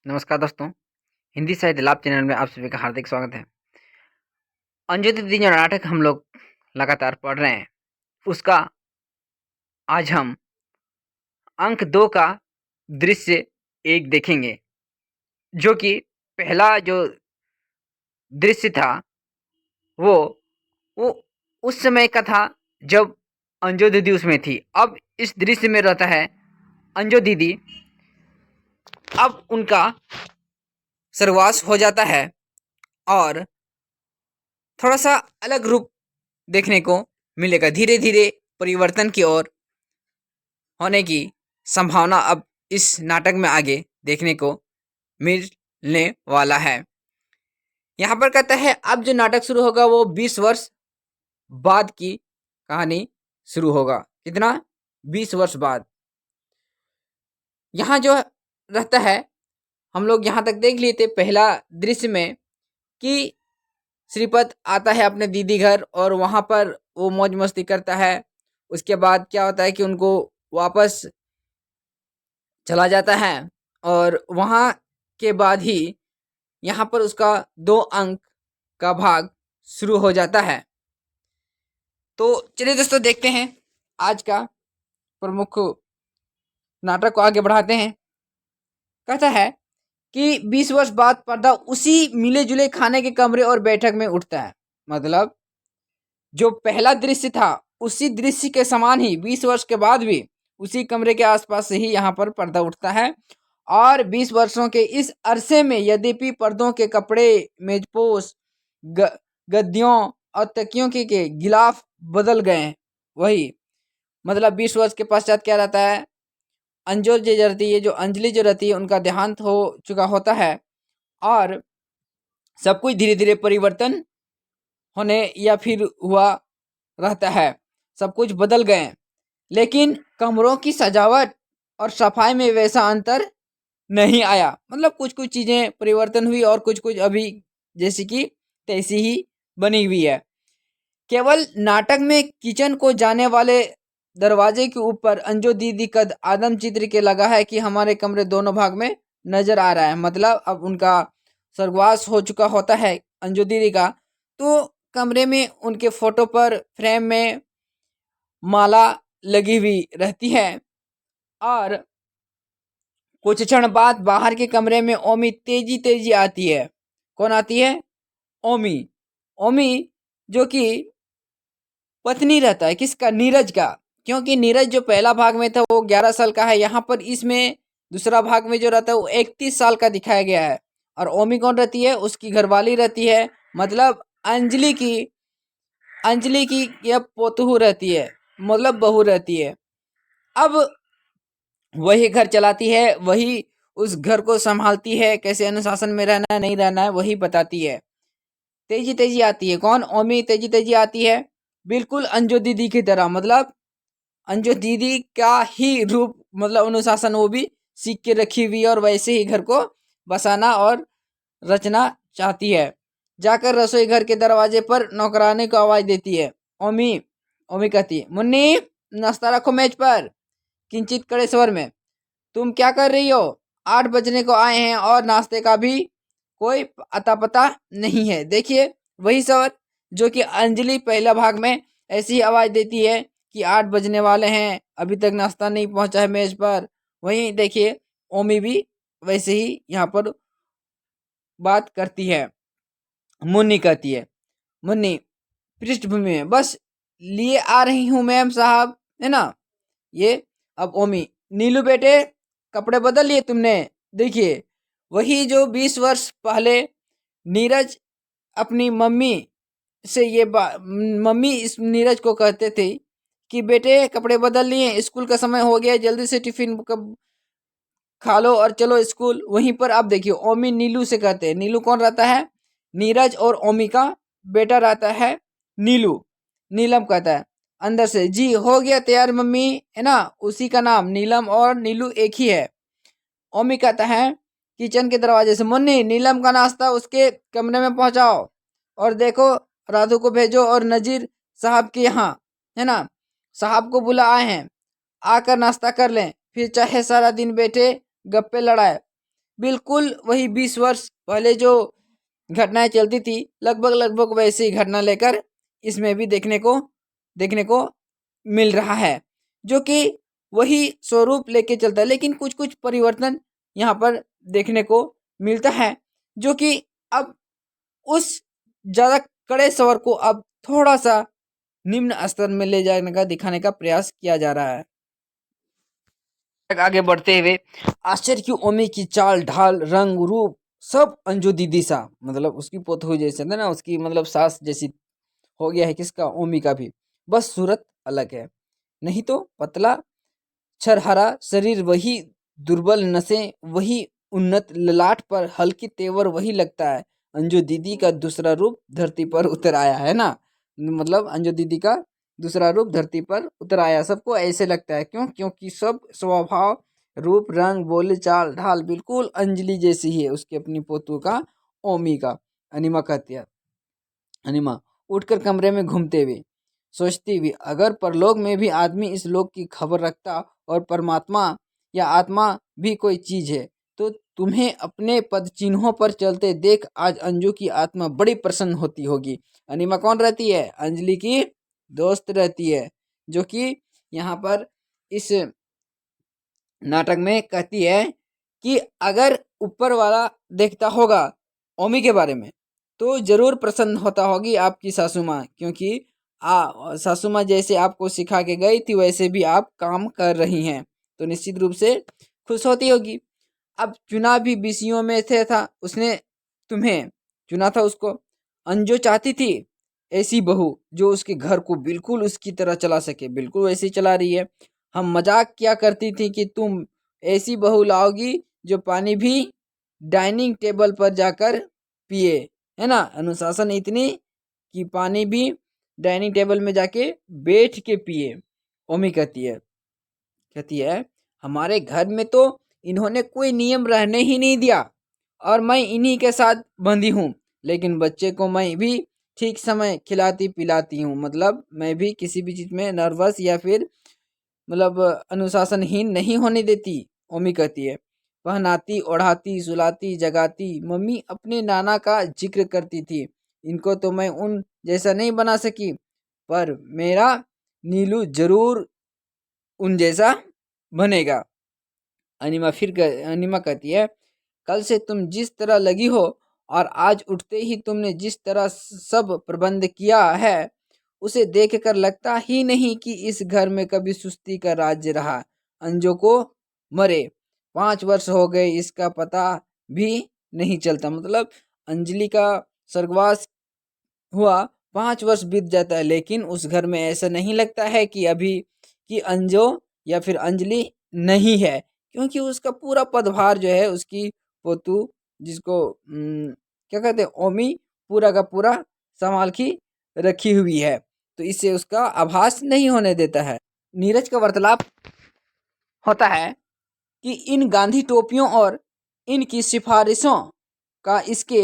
नमस्कार दोस्तों, हिंदी साहित्य लाभ चैनल में आप सभी का हार्दिक स्वागत है। अंजू दीदी जो नाटक हम लोग लगातार पढ़ रहे हैं, उसका आज हम अंक 2 का दृश्य 1 देखेंगे, जो कि पहला जो दृश्य था वो वो उस समय का था जब अंजू दीदी उसमें थी। अब इस दृश्य में रहता है अंजू दीदी। अब उनका सर्ववास हो जाता है और थोड़ा सा अलग रूप देखने को मिलेगा। धीरे धीरे परिवर्तन की ओर होने की संभावना अब इस नाटक में आगे देखने को मिलने वाला है। यहाँ पर कहता है अब जो नाटक शुरू होगा वो 20 वर्ष बाद की कहानी शुरू होगा। कितना? 20 वर्ष बाद। यहाँ जो रहता है, हम लोग यहाँ तक देख लिए थे पहला दृश्य में कि श्रीपत आता है अपने दीदी घर और वहाँ पर वो मौज मस्ती करता है। उसके बाद क्या होता है कि उनको वापस चला जाता है और वहाँ के बाद ही यहाँ पर उसका 2 अंक का भाग शुरू हो जाता है। तो चलिए दोस्तों देखते हैं आज का प्रमुख नाटक को आगे बढ़ाते हैं। कहता है कि 20 वर्ष बाद पर्दा उसी मिले जुले खाने के कमरे और बैठक में उठता है। मतलब जो पहला दृश्य था उसी दृश्य के समान ही 20 वर्ष के बाद भी उसी कमरे के आसपास से ही यहाँ पर पर्दा उठता है। और 20 वर्षों के इस अरसे में यद्यपि पर्दों के कपड़े, मेजपोश, गद्दियों और तकियों के गिलाफ बदल गए हैं, वही मतलब 20 वर्ष के पश्चात क्या रहता है, अंजू जो रहती है, जो अंजलि जो रहती है, उनका देहांत हो चुका होता है और सब कुछ धीरे धीरे परिवर्तन होने या फिर हुआ रहता है। सब कुछ बदल गए, लेकिन कमरों की सजावट और सफाई में वैसा अंतर नहीं आया। मतलब कुछ कुछ चीजें परिवर्तन हुई और कुछ कुछ अभी जैसी कि तैसी ही बनी हुई है। केवल नाटक में किचन को जाने वाले दरवाजे के ऊपर अंजू दीदी का आदम चित्र के लगा है कि हमारे कमरे दोनों भाग में नजर आ रहा है। मतलब अब उनका स्वर्गवास हो चुका होता है अंजू दीदी का, तो कमरे में उनके फोटो पर फ्रेम में माला लगी हुई रहती है। और कुछ क्षण बाद बाहर के कमरे में ओमी तेजी तेजी आती है। कौन आती है? ओमी। ओमी जो कि पत्नी रहता है किसका? नीरज का। क्योंकि नीरज जो पहला भाग में था वो 11 साल का है, यहाँ पर इसमें दूसरा भाग में जो रहता है वो 31 साल का दिखाया गया है। और ओमी कौन रहती है? उसकी घरवाली रहती है, मतलब अंजलि की यह पोतहू रहती है, मतलब बहू रहती है। अब वही घर चलाती है, वही उस घर को संभालती है, कैसे अनुशासन में रहना है नहीं रहना है वही बताती है। तेजी तेजी आती है। कौन? ओमी तेजी तेजी आती है, बिल्कुल अंजू दीदी की तरह। मतलब अंजू दीदी का ही रूप, मतलब अनुशासन वो भी सीख के रखी हुई है और वैसे ही घर को बसाना और रचना चाहती है। जाकर रसोई घर के दरवाजे पर नौकरानी को आवाज देती है। ओमी ओमी कहती है, मुन्नी नाश्ता रखो मेज पर। किंचित कड़े स्वर में, तुम क्या कर रही हो? 8 बजने को आए हैं और नाश्ते का भी कोई अता पता नहीं है। देखिए वही स्वर जो कि अंजलि पहला भाग में ऐसी आवाज देती है कि 8 बजने वाले हैं, अभी तक नाश्ता नहीं पहुंचा है मेज पर। वहीं देखिए ओमी भी वैसे ही यहाँ पर बात करती है। मुन्नी कहती है, मुन्नी पृष्ठभूमि में, बस लिए आ रही हूँ मैम साहब, है ना ये। अब ओमी, नीलू बेटे कपड़े बदल लिए तुमने? देखिए वही जो 20 वर्ष पहले नीरज अपनी मम्मी से ये मम्मी इस नीरज को कहते थे कि बेटे कपड़े बदल लिए, स्कूल का समय हो गया, जल्दी से टिफिन खा लो और चलो स्कूल। वहीं पर आप देखिए ओमी नीलू से कहते हैं। नीलू कौन रहता है? नीरज और ओमी का बेटा रहता है नीलू। नीलम कहता है अंदर से, जी हो गया तैयार मम्मी, है ना। उसी का नाम नीलम और नीलू एक ही है। ओमी कहता है किचन के दरवाजे से, मुन्नी नीलम का नाश्ता उसके कमरे में पहुंचाओ और देखो राधु को भेजो और नजीर साहब के यहाँ, है ना, साहब को बुला आए हैं, आकर नाश्ता कर लें, फिर चाहे सारा दिन बैठे गप्पे लड़ाए। बिल्कुल वही 20 वर्ष पहले जो घटनाएं चलती थी, लगभग लगभग वैसे ही घटना लेकर इसमें भी देखने को मिल रहा है, जो कि वही स्वरूप लेके चलता है। लेकिन कुछ कुछ परिवर्तन यहाँ पर देखने को मिलता है, जो कि अब उस ज्यादा कड़े स्वर को अब थोड़ा सा निम्न स्तर में ले जाने का दिखाने का प्रयास किया जा रहा है। आगे बढ़ते हुए आश्चर्य की ओमी की चाल ढाल रंग रूप सब अंजू दीदी सा, मतलब उसकी पोतहू जैसे था ना, उसकी मतलब सास जैसी हो गया है किसका, ओमी का भी। बस सूरत अलग है, नहीं तो पतला छरहरा शरीर वही, दुर्बल नसें वही, उन्नत ललाट पर हल्की तेवर वही लगता है। अंजू दीदी का दूसरा रूप धरती पर उतर आया है ना, मतलब अंजू दीदी का दूसरा रूप धरती पर उतर आया, सबको ऐसे लगता है। क्यों? क्योंकि सब स्वभाव रूप रंग बोले चाल ढाल बिल्कुल अंजलि जैसी ही है, उसकी अपनी पोतू का, ओमी का। अनिमा कहती है, अनिमा उठकर कमरे में घूमते हुए सोचती हुई, अगर परलोक में भी आदमी इस लोक की खबर रखता और परमात्मा या आत्मा भी कोई चीज है, तो तुम्हें अपने पद चिन्हों पर चलते देख आज अंजू की आत्मा बड़ी प्रसन्न होती होगी। अनिमा कौन रहती है? अंजलि की दोस्त रहती है, जो कि यहाँ पर इस नाटक में कहती है कि अगर ऊपर वाला देखता होगा ओमी के बारे में तो जरूर प्रसन्न होता होगी आपकी सासू माँ, क्योंकि सासू माँ जैसे आपको सिखा के गई थी वैसे भी आप काम कर रही हैं, तो निश्चित रूप से खुश होती होगी। अब चुनाव भी बीसियों में से था, उसने तुम्हें चुना था उसको। अंजू चाहती थी ऐसी बहू जो उसके घर को बिल्कुल उसकी तरह चला सके, बिल्कुल वैसे ही चला रही है। हम मजाक किया करती थी कि तुम ऐसी बहू लाओगी जो पानी भी डाइनिंग टेबल पर जाकर पिए, है ना, अनुशासन इतनी कि पानी भी डाइनिंग टेबल में जाके बैठ के पिए। ओमी कहती है हमारे घर में तो इन्होंने कोई नियम रहने ही नहीं दिया और मैं इन्हीं के साथ बंधी हूँ, लेकिन बच्चे को मैं भी ठीक समय खिलाती पिलाती हूँ, मतलब मैं भी किसी भी चीज में नर्वस या फिर मतलब अनुशासनहीन नहीं होने देती। ओमी कहती है पहनाती ओढ़ाती सुलाती जगाती, मम्मी अपने नाना का जिक्र करती थी, इनको तो मैं उन जैसा नहीं बना सकी, पर मेरा नीलू जरूर उन जैसा बनेगा। अनिमा कहती है कल से तुम जिस तरह लगी हो और आज उठते ही तुमने जिस तरह सब प्रबंध किया है उसे देखकर लगता ही नहीं कि इस घर में कभी सुस्ती का राज्य रहा। अंजू को मरे 5 वर्ष हो गए, इसका पता भी नहीं चलता, मतलब अंजलि का स्वर्गवास हुआ 5 वर्ष बीत जाता है, लेकिन उस घर में ऐसा नहीं लगता है कि अभी कि अंजो या फिर अंजलि नहीं है, क्योंकि उसका पूरा पदभार जो है उसकी पोतू जिसको क्या कहते हैं ओमी पूरा का पूरा संभाल की रखी हुई है, तो इससे उसका आभास नहीं होने देता है। नीरज का वार्तालाप होता है कि इन गांधी टोपियों और इनकी सिफारिशों का इसके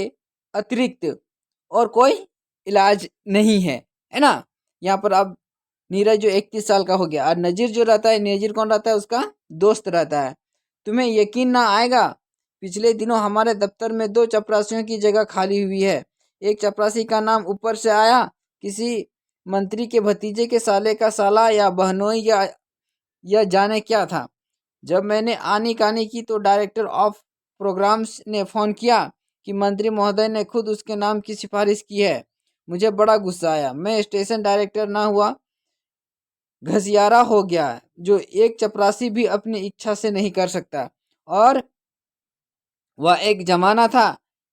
अतिरिक्त और कोई इलाज नहीं है ना। यहाँ पर अब नीरज जो 31 साल का हो गया और नजीर जो रहता है, नजीर कौन रहता है? उसका दोस्त रहता है। तुम्हें यकीन ना आएगा, पिछले दिनों हमारे दफ्तर में 2 चपरासियों की जगह खाली हुई है। एक चपरासी का नाम ऊपर से आया, किसी मंत्री के भतीजे के साले का साला या बहनोई या जाने क्या था। जब मैंने आनी कानी की तो डायरेक्टर ऑफ प्रोग्राम्स ने फ़ोन किया कि मंत्री महोदय ने खुद उसके नाम की सिफारिश की है। मुझे बड़ा गुस्सा आया, मैं स्टेशन डायरेक्टर ना हुआ घसियारा हो गया, जो एक चपरासी भी अपनी इच्छा से नहीं कर सकता। और वह एक जमाना था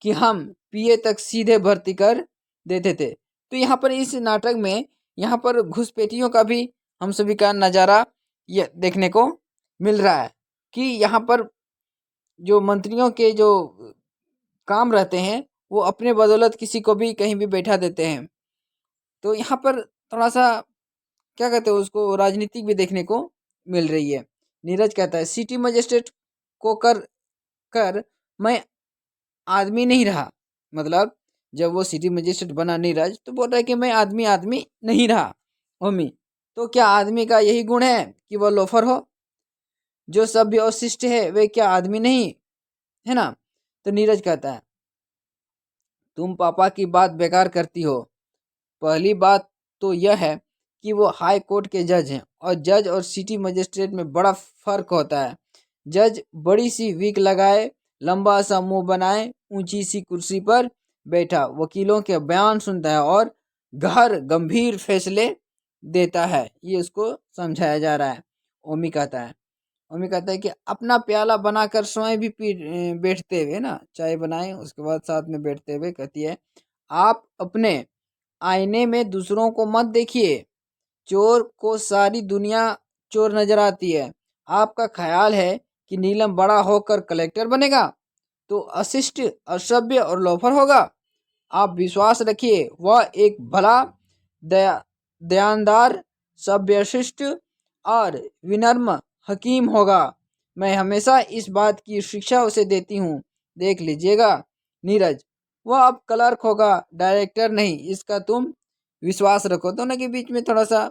कि हम पीए तक सीधे भर्ती कर देते थे। तो यहाँ पर इस नाटक में यहाँ पर घुसपैठियों का भी हम सभी का नज़ारा ये देखने को मिल रहा है कि यहाँ पर जो मंत्रियों के जो काम रहते हैं वो अपने बदौलत किसी को भी कहीं भी बैठा देते हैं। तो यहाँ पर थोड़ा सा क्या कहते हैं उसको राजनीतिक भी देखने को मिल रही है। नीरज कहता है सिटी मजिस्ट्रेट को कर कर मैं आदमी नहीं रहा, मतलब जब वो सिटी मजिस्ट्रेट बना नीरज तो बोल रहा है कि मैं आदमी आदमी नहीं रहा। ओमी तो क्या आदमी का यही गुण है कि वह लोफर हो? जो सभ्य और शिष्ट है वे क्या आदमी नहीं है ना? तो नीरज कहता है, तुम पापा की बात बेकार करती हो। पहली बात तो यह है कि वो हाई कोर्ट के जज हैं, और जज और सिटी मजिस्ट्रेट में बड़ा फर्क होता है। जज बड़ी सी विग लगाए, लंबा सा मुंह बनाए, ऊंची सी कुर्सी पर बैठा वकीलों के बयान सुनता है और गंभीर फैसले देता है। ये उसको समझाया जा रहा है। ओमी कहता है कि अपना प्याला बनाकर स्वयं भी पी बैठते हुए ना, चाय बनाए उसके बाद साथ में बैठते हुए कहती है, आप अपने आईने में दूसरों को मत देखिए। चोर को सारी दुनिया चोर नजर आती है। आपका ख्याल है कि नीलम बड़ा होकर कलेक्टर बनेगा तो अशिष्ट, असभ्य और लोफर होगा? आप विश्वास रखिए, वह एक भला, दया दयानदार, सभ्यशिष्ट और विनम्र हकीम होगा। मैं हमेशा इस बात की शिक्षा उसे देती हूँ। देख लीजिएगा नीरज, वह अब क्लर्क होगा, डायरेक्टर नहीं। इसका तुम विश्वास रखो। दोनों के बीच में थोड़ा सा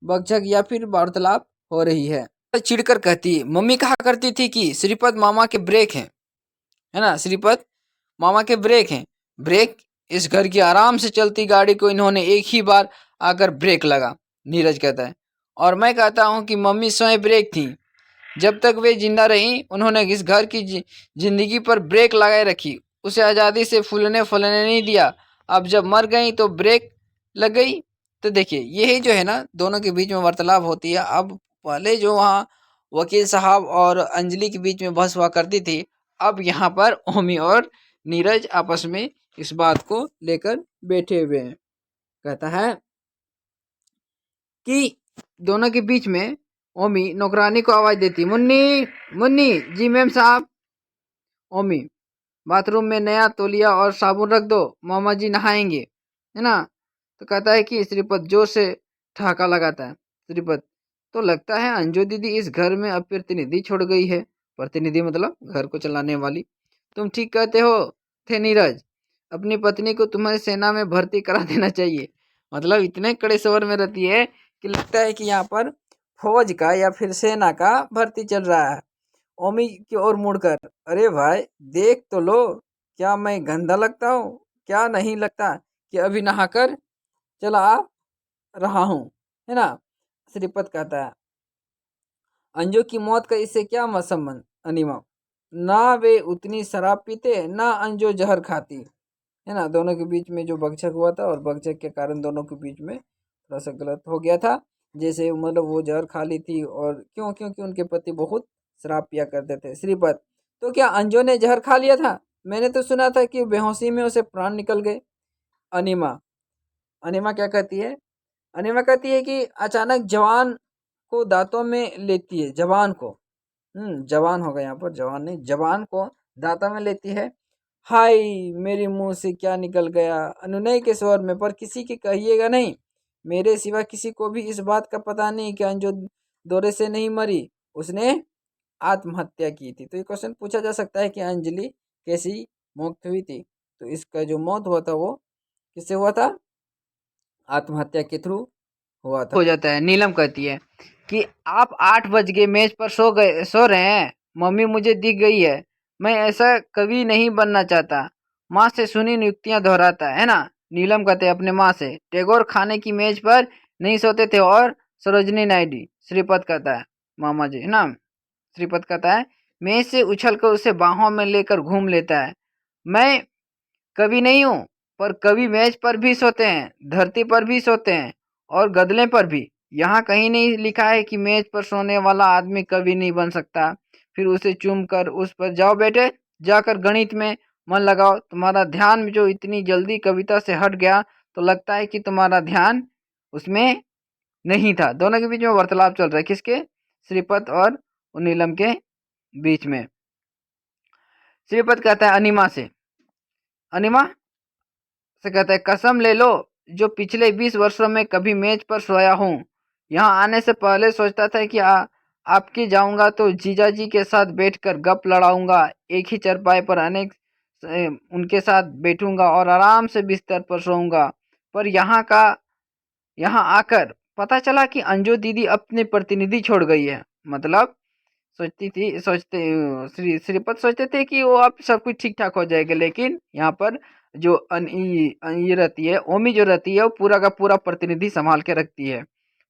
बकझक या फिर वार्तालाप हो रही है। चिढ़कर कहती, मम्मी कहा करती थी कि श्रीपद मामा के ब्रेक हैं, है ना, श्रीपद मामा के ब्रेक हैं। ब्रेक? इस घर की आराम से चलती गाड़ी को इन्होंने एक ही बार आकर ब्रेक लगा। नीरज कहता है, और मैं कहता हूँ कि मम्मी स्वयं ब्रेक थी। जब तक वे जिंदा रही उन्होंने इस घर की जिंदगी पर ब्रेक लगाए रखी, उसे आज़ादी से फूलने फलने नहीं दिया। अब जब मर गई तो ब्रेक लग गई। तो देखिए यही जो है ना, दोनों के बीच में वार्तालाप होती है। अब पहले जो वहाँ वकील साहब और अंजलि के बीच में बहस हुआ करती थी, अब यहाँ पर ओमी और नीरज आपस में इस बात को लेकर बैठे हुए हैं। कहता है कि दोनों के बीच में ओमी नौकरानी को आवाज देती, मुन्नी मुन्नी। जी मैम साहब। ओमी, बाथरूम में नया तौलिया और साबुन रख दो, मामा जी नहाएंगे, है ना। तो कहता है कि श्रीपद जोर से ठहाका लगाता है। श्रीपद, तो लगता है अंजू दीदी इस घर में अब प्रतिनिधि छोड़ गई है। प्रतिनिधि मतलब घर को चलाने वाली। तुम ठीक कहते हो थे नीरज, अपनी पत्नी को तुम्हारी सेना में भर्ती करा देना चाहिए। मतलब इतने कड़े स्वर में रहती है कि लगता है कि यहाँ पर फौज का या फिर सेना का भर्ती चल रहा है। ओमी की ओर मुड़कर, अरे भाई देख तो लो, क्या मैं गंदा लगता हूँ? क्या नहीं लगता कि अभी नहाकर चला आ रहा हूँ, है ना। श्रीपद कहता है, अंजू की मौत का इससे क्या संबंध अनिमा? ना वे उतनी शराब पीते, ना अंजू जहर खाती, है ना। दोनों के बीच में जो बकझक हुआ था, और बकझक के कारण दोनों के बीच में थोड़ा सा गलत हो गया था। जैसे मतलब वो जहर खा ली थी, और क्यों, क्योंकि उनके पति बहुत शराब पिया करते थे। श्रीपद, तो क्या अंजू ने जहर खा लिया था? मैंने तो सुना था कि बेहोशी में उसे प्राण निकल गए। अनिमा अनिमा क्या कहती है? अनिमा कहती है कि अचानक जवान को दांतों में लेती है। जवान को, जवान होगा यहाँ पर, जवान नहीं, जवान को दांतों में लेती है। हाय, मेरे मुंह से क्या निकल गया, अनुनय के स्वर में, पर किसी की कहिएगा नहीं। मेरे सिवा किसी को भी इस बात का पता नहीं कि अंजू दौरे से नहीं मरी, उसने आत्महत्या की थी। तो ये क्वेश्चन पूछा जा सकता है कि अंजलि कैसी मौत हुई थी। तो इसका जो मौत हुआ था वो किससे हुआ था? आत्महत्या के थ्रू हुआ था। हो जाता है। नीलम कहती है कि आप 8 बज के मेज पर सो रहे हैं। मम्मी मुझे दिख गई है, मैं ऐसा कभी नहीं बनना चाहता। माँ से सुनी नियुक्तियां दोहराता है ना। नीलम कहते हैं अपने माँ से, टैगोर खाने की मेज पर नहीं सोते थे, और सरोजनी नायडू। श्रीपद कहता है, मामा जी, है ना। श्रीपद कहता है, मेज से उछलकर उसे बाहों में लेकर घूम लेता है। मैं कवि नहीं हूँ, पर कवि मेज पर भी सोते हैं, धरती पर भी सोते हैं, और गदले पर भी। यहाँ कहीं नहीं लिखा है कि मेज पर सोने वाला आदमी कवि नहीं बन सकता। फिर उसे चूम कर उस पर, जाओ बेटे, जाकर गणित में मन लगाओ। तुम्हारा ध्यान जो इतनी जल्दी कविता से हट गया, तो लगता है कि तुम्हारा ध्यान उसमें नहीं था। दोनों के बीच में वार्तालाप चल रहा है, किसके? श्रीपद और नीलम के बीच में। श्रीपद कहता है अनिमा से, अनिमा से कहता है, कसम ले लो, जो पिछले 20 वर्षों में कभी मेज पर सोया हूँ। यहाँ आने से पहले सोचता था कि आपके जाऊंगा तो जीजा जी के साथ बैठकर गप लड़ाऊंगा, एक ही चरपाई पर उनके साथ बैठूंगा और आराम से बिस्तर पर सोऊंगा। पर यहाँ आकर पता चला कि अंजू दीदी अपने प्रतिनिधि छोड़ गई है। मतलब श्रीपत सोचते थे कि वो अब सब कुछ ठीक ठाक हो जाएगा, लेकिन यहाँ पर जो ये रहती है, ओमी जो रहती है, वो पूरा का पूरा प्रतिनिधि संभाल के रखती है।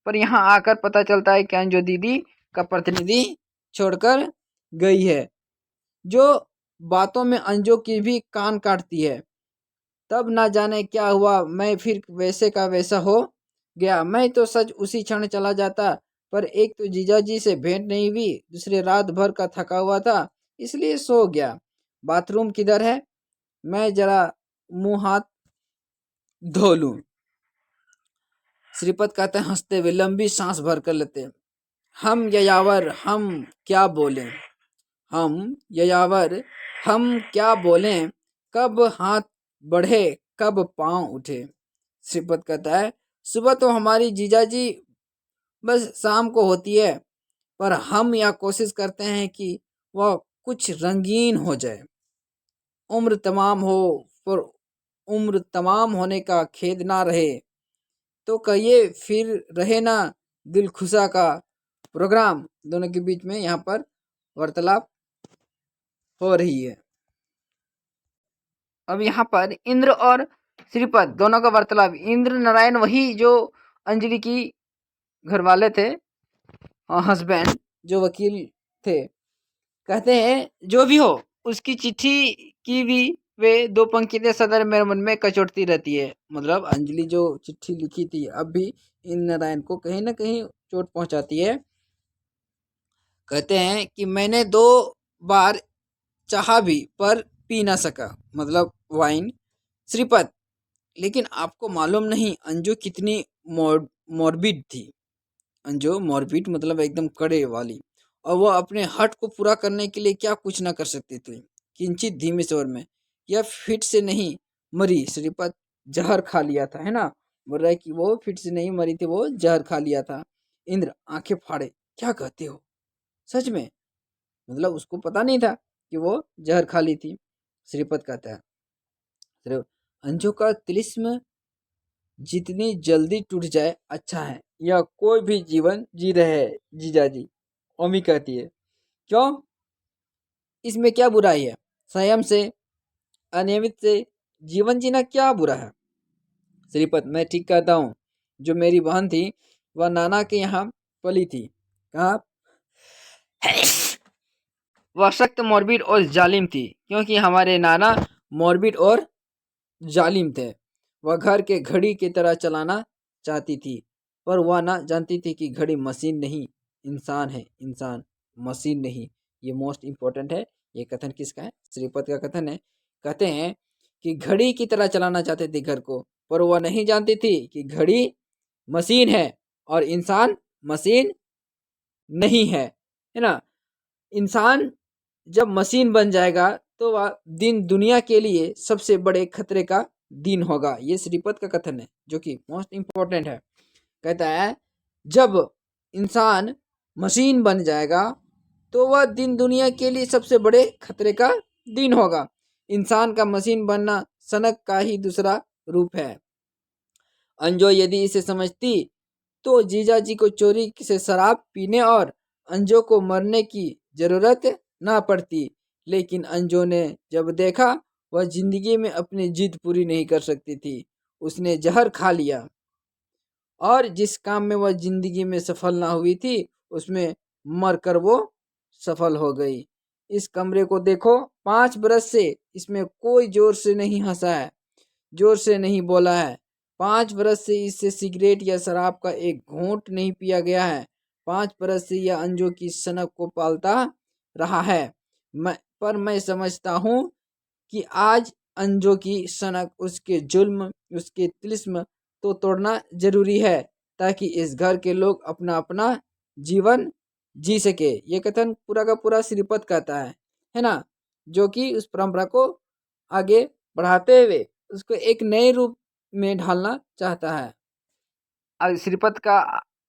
पर यहाँ आकर पता चलता है कि अंजू दीदी का प्रतिनिधि छोड़कर गई है, जो बातों में अंजू की भी कान काटती है। तब ना जाने क्या हुआ, मैं फिर वैसे का वैसा हो गया। मैं तो सच उसी क्षण चला जाता, पर एक तो जीजाजी से भेंट नहीं हुई, दूसरे रात भर का थका हुआ था, इसलिए सो गया। बाथरूम किधर है? मैं जरा मुंह हाथ धो लूं। श्रीपत कहते हैं हंसते हुए, लंबी सांस भर कर लेते। हम ययावर, हम क्या बोलें, हम ययावर, हम क्या बोलें, कब हाथ बढ़े कब पांव उठे। श्रीपत कहता है, सुबह तो हमारी जीजाजी बस शाम को होती है, पर हम यह कोशिश करते हैं कि वह कुछ रंगीन हो जाए। उम्र तमाम हो, पर उम्र तमाम होने का खेद ना रहे, तो कहिए फिर रहे ना दिलखुशा का प्रोग्राम। दोनों के बीच में यहाँ पर वार्तालाप हो रही है। अब यहाँ पर इंद्र और श्रीपत दोनों का वार्तालाप। इंद्र नारायण वही जो अंजलि की घर वाले थे, हस्बैंड, जो वकील थे, कहते हैं जो भी हो उसकी चिट्ठी की भी वे दो पंक्तियां सदैव मेरे मन में कचोटती रहती है। मतलब अंजलि जो चिट्ठी लिखी थी अब भी इंद्र नारायण को कहीं ना कहीं चोट पहुंचाती है। कहते हैं कि मैंने 2 बार चाहा भी पर पी ना सका, मतलब वाइन। श्रीपत, लेकिन आपको मालूम नहीं अंजू कितनी मॉर्बिड थी। अंजू मॉर्बिड मतलब एकदम कड़े वाली, और वह अपने हट को पूरा करने के लिए क्या कुछ ना कर सकती थी। किंचित धीमे स्वर में, यह फिट से नहीं मरी, श्रीपत जहर खा लिया था, है ना। बोल रहा है कि वो फिट से नहीं मरी थी, वो जहर खा लिया था। इंद्र आंखें फाड़े, क्या कहते हो, सच में? मतलब उसको पता नहीं था कि वो जहर खा ली थी। श्रीपत कहता है, अंजू का तिलिस्म जितनी जल्दी टूट जाए अच्छा है, या कोई भी जीवन जी रहे है जीजाजी। ओमी कहती है, क्यों, इसमें क्या बुराई है? संयम से, अनियमित से जीवन जीना क्या बुरा है? श्रीपत, मैं ठीक कहता हूँ। जो मेरी बहन थी वह नाना के यहाँ पली थी। कहा? वह सख्त मोरबिड और जालिम थी, क्योंकि हमारे नाना मोरबिड और जालिम थे। वह घर के घड़ी की तरह चलाना चाहती थी, पर वह ना जानती थी कि घड़ी मशीन नहीं, इंसान है, इंसान, मशीन नहीं। ये मोस्ट इम्पोर्टेंट है। ये कथन किसका है? श्रीपत का कथन है। कहते हैं कि घड़ी की तरह चलाना चाहते थे घर को, पर वह नहीं जानती थी कि घड़ी मशीन है और इंसान मशीन नहीं है ना। इंसान जब मशीन बन जाएगा तो वह दिन दुनिया के लिए सबसे बड़े खतरे का दिन होगा। ये श्रीपत का कथन है, जो कि मोस्ट इम्पोर्टेंट है। कहता है जब इंसान मशीन बन जाएगा तो वह दिन दुनिया के लिए सबसे बड़े खतरे का दिन होगा। इंसान का मशीन बनना सनक का ही दूसरा रूप है। अंजो यदि इसे समझती तो जीजा जी को चोरी से शराब पीने और अंजो को मरने की जरूरत ना पड़ती। लेकिन अंजो ने जब देखा वह जिंदगी में अपनी जिद पूरी नहीं कर सकती थी, उसने जहर खा लिया, और जिस काम में वह जिंदगी में सफल ना हुई थी उसमें मरकर वो सफल हो गई। इस कमरे को देखो, 5 बरस से इसमें कोई जोर से नहीं हंसा है, जोर से नहीं बोला है। 5 बरस से इससे सिगरेट या शराब का एक घूंट नहीं पिया गया है। 5 बरस से यह अंजो की सनक को पालता रहा है। पर मैं समझता हूँ कि आज अंजो की सनक, उसके जुल्म, उसके तिलिस्म तो तोड़ना जरूरी है, ताकि इस घर के लोग अपना अपना जीवन जी सके। ये कथन पूरा का पूरा श्रीपत कहता है ना, जो कि उस परंपरा को आगे बढ़ाते हुए उसको एक नए रूप में ढालना चाहता है। अब श्रीपत का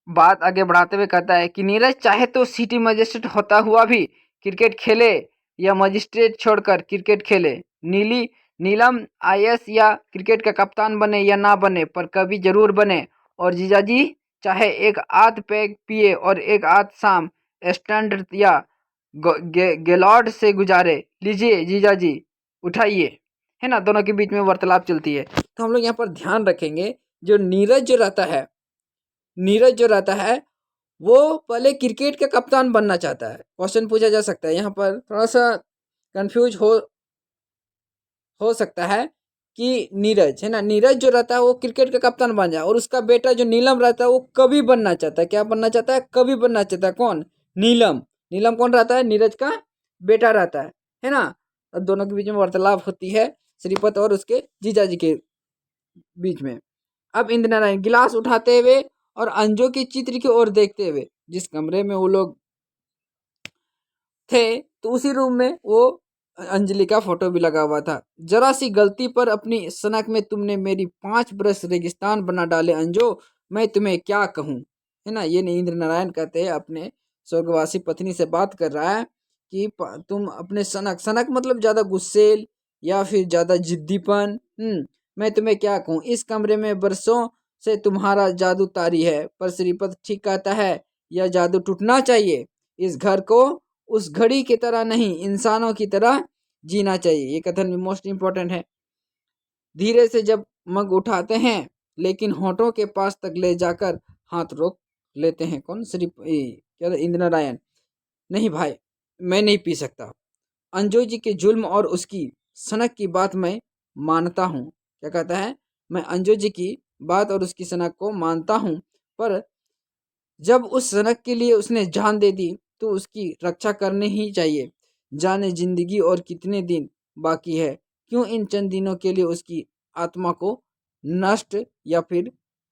बात आगे बढ़ाते हुए कहता है कि नीरज चाहे तो सिटी मजिस्ट्रेट होता हुआ भी क्रिकेट खेले, या मजिस्ट्रेट छोड़कर क्रिकेट खेले। नीलम आईएएस या क्रिकेट का कप्तान बने या ना बने, पर कभी जरूर बने। और जीजाजी चाहे एक आध पैग पिए और एक आध शाम स्टैंड या गेलॉर्ड से गुजारे, लीजिए जीजा जी उठाइए, है ना। दोनों के बीच में वार्तालाप चलती है। तो हम लोग यहाँ पर ध्यान रखेंगे, जो नीरज जो रहता है, नीरज जो रहता है वो पहले क्रिकेट का कप्तान बनना चाहता है। क्वेश्चन पूछा जा सकता है यहाँ पर, थोड़ा सा कंफ्यूज हो सकता है कि नीरज, है ना, नीरज जो रहता है वो क्रिकेट का कप्तान बन जाए, और उसका बेटा जो नीलम रहता है वो कवि बनना चाहता है। क्या बनना चाहता है? कवि बनना चाहता है। कौन? नीलम। नीलम कौन रहता है? नीरज का बेटा रहता है ना। अब दोनों के बीच में वार्तालाप होती है, श्रीपत और उसके जीजाजी के बीच में। अब इंद्र नारायण गिलास उठाते हुए और अंजू के चित्र की ओर देखते हुए, जिस कमरे में वो लोग थे तो उसी रूम में वो अंजलि का फोटो भी लगा हुआ था। जरा सी गलती पर अपनी सनक में तुमने मेरी 5 बरस रेगिस्तान बना डाले अंजो, मैं तुम्हें क्या कहूँ, है ना। ये इंद्र नारायण कहते हैं, अपने स्वर्गवासी पत्नी से बात कर रहा है कि तुम अपने सनक, सनक मतलब ज्यादा गुस्सेल या फिर ज्यादा जिद्दीपन, मैं तुम्हें क्या कहूँ। इस कमरे में बरसों से तुम्हारा जादू तारी है, पर श्रीपत ठीक कहता है यह जादू टूटना चाहिए। इस घर को उस घड़ी की तरह नहीं, इंसानों की तरह जीना चाहिए। ये कथन भी मोस्ट इंपॉर्टेंट है। धीरे से जब मग उठाते हैं, लेकिन होठों के पास तक ले जाकर हाथ रोक लेते हैं। कौन? क्या इंद्र नारायण। नहीं भाई, मैं नहीं पी सकता। अंजू जी के जुल्म और उसकी सनक की बात मैं मानता हूँ। क्या कहता है? मैं अंजू जी की बात और उसकी सनक को मानता हूँ, पर जब उस सनक के लिए उसने जान दे दी तो उसकी रक्षा करनी ही चाहिए। जाने जिंदगी और कितने दिन बाकी है, क्यों इन चंद दिनों के लिए उसकी आत्मा को नष्ट या फिर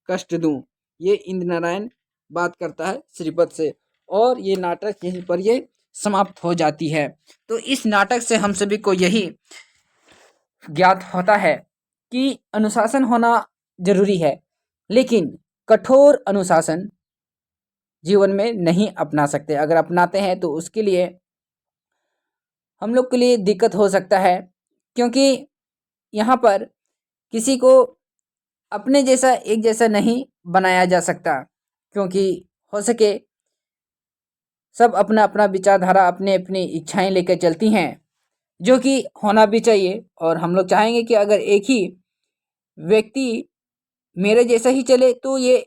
कष्ट दूं। ये इंद्र नारायण बात करता है श्रीपत से, और ये नाटक यहीं पर ये समाप्त हो जाती है। तो इस नाटक से हम सभी को यही ज्ञात होता है कि अनुशासन होना जरूरी है, लेकिन कठोर अनुशासन जीवन में नहीं अपना सकते। अगर अपनाते हैं तो उसके लिए हम लोग के लिए दिक्कत हो सकता है, क्योंकि यहाँ पर किसी को अपने जैसा एक जैसा नहीं बनाया जा सकता, क्योंकि हो सके सब अपना अपना विचारधारा, अपने अपनी इच्छाएं लेकर चलती हैं, जो कि होना भी चाहिए। और हम लोग चाहेंगे कि अगर एक ही व्यक्ति मेरे जैसा ही चले तो ये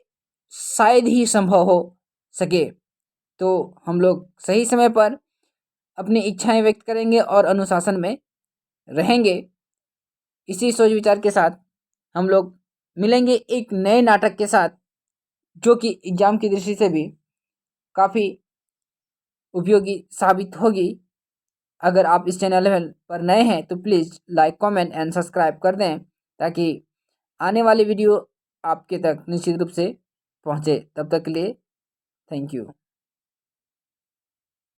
शायद ही संभव हो सके। तो हम लोग सही समय पर अपनी इच्छाएं व्यक्त करेंगे और अनुशासन में रहेंगे। इसी सोच विचार के साथ हम लोग मिलेंगे एक नए नाटक के साथ, जो कि एग्जाम की दृष्टि से भी काफ़ी उपयोगी साबित होगी। अगर आप इस चैनल पर नए हैं तो please like, comment and subscribe कर दें, ताकि आने वाली वीडियो आपके तक निश्चित रूप से पहुँचे। तब तक के लिए थैंक यू।